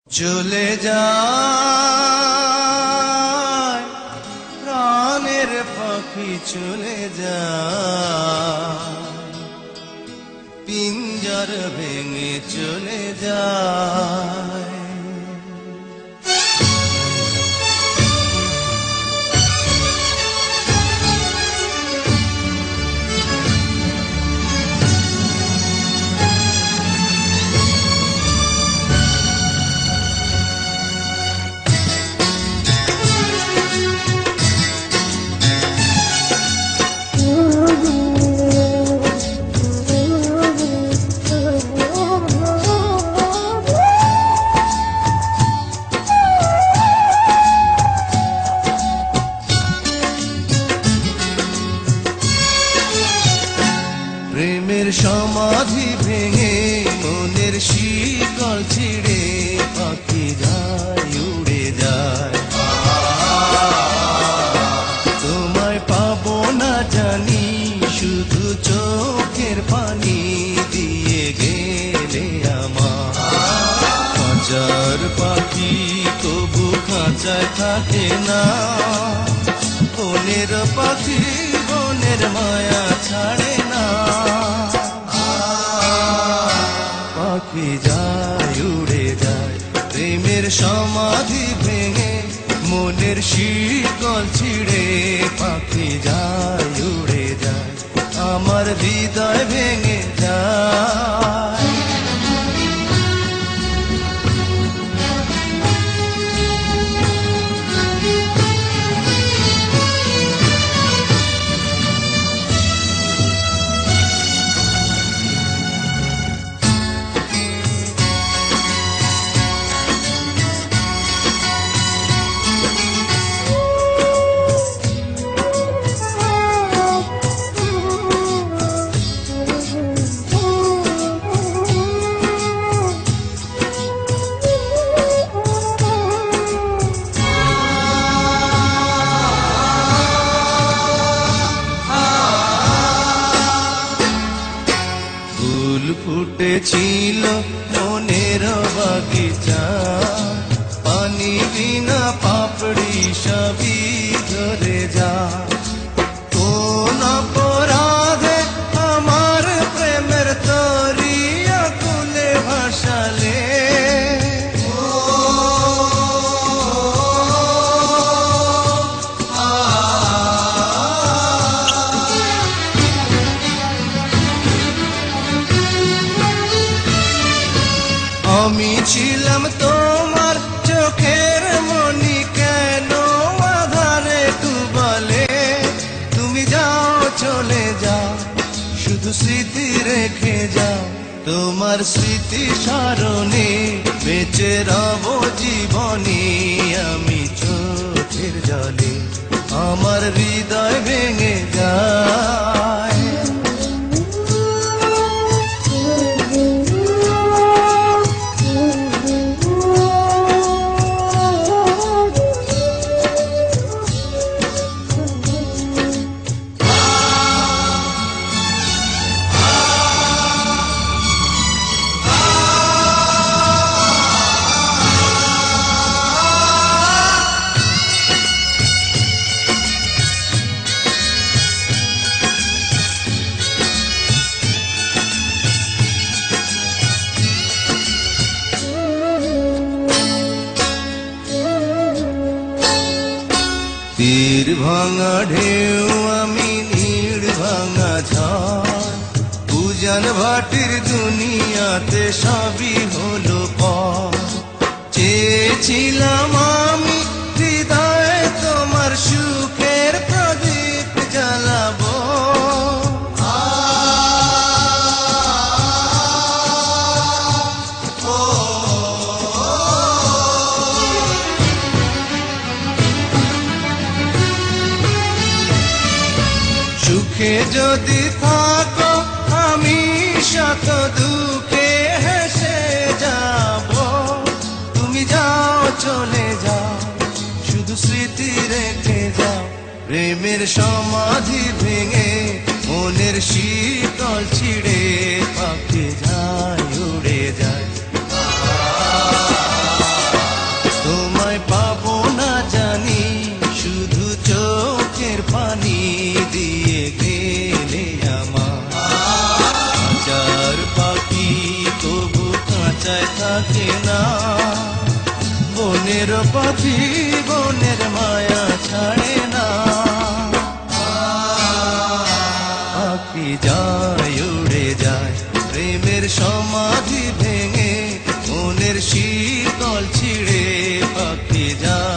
চলে যায় প্রাণের পাখি চলে যায়, পিঞ্জর ভেঙে চলে যায়। প্রেমের সমাধি ভেঙে মনের শিকল ছিঁড়ে পাখি যায় উড়ে যায়। তোমায় পাবো না জানি, শুধু চোখের পানি দিয়ে গেলে আমার। খাঁচার পাখি তবু খাঁচায় থাকে না, বনের পাখি বনের মায়া ছাড়ে না। পাখি যায় উড়ে যায় প্রেমের সমাধি ভেঙে মনের শিকল ছিঁড়ে পাখি যায় উড়ে যায়, আমার হৃদয় ভেঙে যায়। ফুল ফুটেছিল মনের বাগিচা, পানি বিনা পাপড়ি সবই ধরে যা। কোন অপরাধে আমার প্রেমের তরি আকুলে ভাসালে, আমি ছিলাম তোমার চোখের মনি, কেন আধারে ডুবালে। তুমি যাও চলে যাও, শুধু স্মৃতি রেখে যাও, তোমার স্মৃতি স্মরণে বেঁচে রব জীবনে। আমি চোখের জলে আমার হৃদয় ভেঙে যায়। তীর ভাঙা ঢেউ আমি নীড় ভাঙা ঝড়, উজান ভাটির দুনিয়াতে সবই হলো পর। চেয়েছিলাম আমি হৃদয়ে তোমার সুখের প্রদীপ জ্বালাবো, সুখে যদি থাকো আমি শত দুঃখে হেসে যাব। তুমি যাও চলে যাও, শুধু স্মৃতি রেখে যাও, প্রেমের সমাধি ভেঙে মনের শীতল ছিঁড়ে পাখি যায় উড়ে যায়। খাঁচায় থাকে না। বনের পাখি বনের মায়া ছাড়ে না। পাখি যায় উড়ে যায় প্রেমের সমাধি ভেঙে, মনের শীতল ছিঁড়ে পাখি যায়।